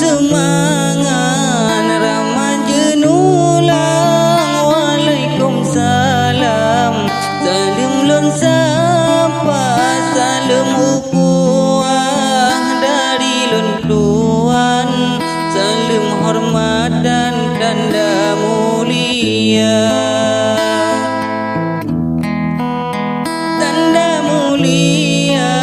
Semangat remaja nulang, Waalaikumsalam. Salim lon sapa, salam ukuah dari lon tuan, salam hormat dan tanda mulia. Tanda mulia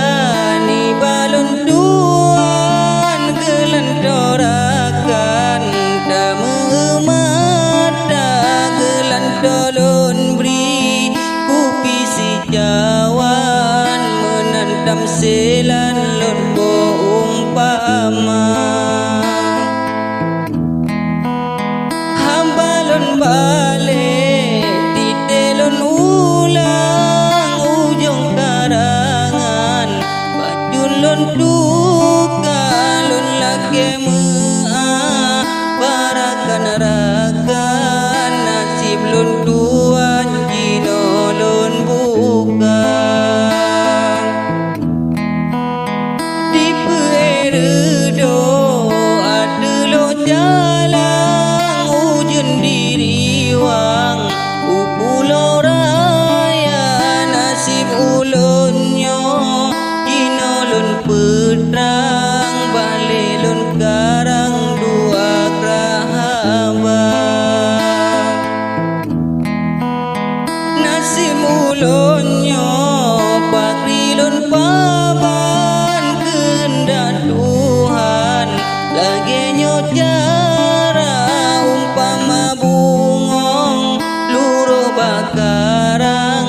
ni balon tuan gelantorakan, damemata gelantolon beri kupi si jawan, menantam selan lon bo umpama. Hambalon balik titelon ulang, ujung karangan bajulon duka lon lagi mea, barakan rakan nasib lon tuan jino lon buka. Di peredo ada lo jalan, ujun diriwang upulo raya, nasib ulonyo jino lon petrang, balik lon karang dua kerabat. Nasib ulonyo pakri lon paban, kehendak Tuhan lagi nyo cara umpama bungong luruh bakarang,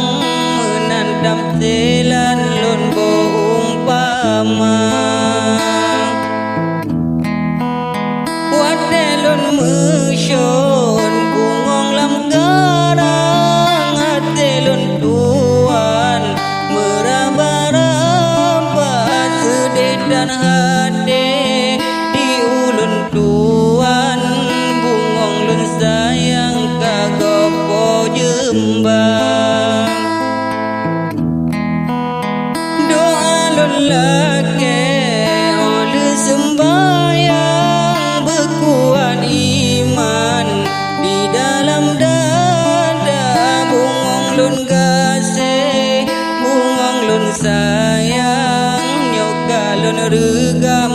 menantam selan lon bo umpama. Watelon mesyon bungong lam garang, hatelon tuan meraba-raba, sedih dan hade di ulun tuan, bungong lun sayang kagopo jembang. Doa lun lake oleh sembayang, berkuat iman di dalam dada, bungong lun kasih, bungong lun sayang, nyoka lun regam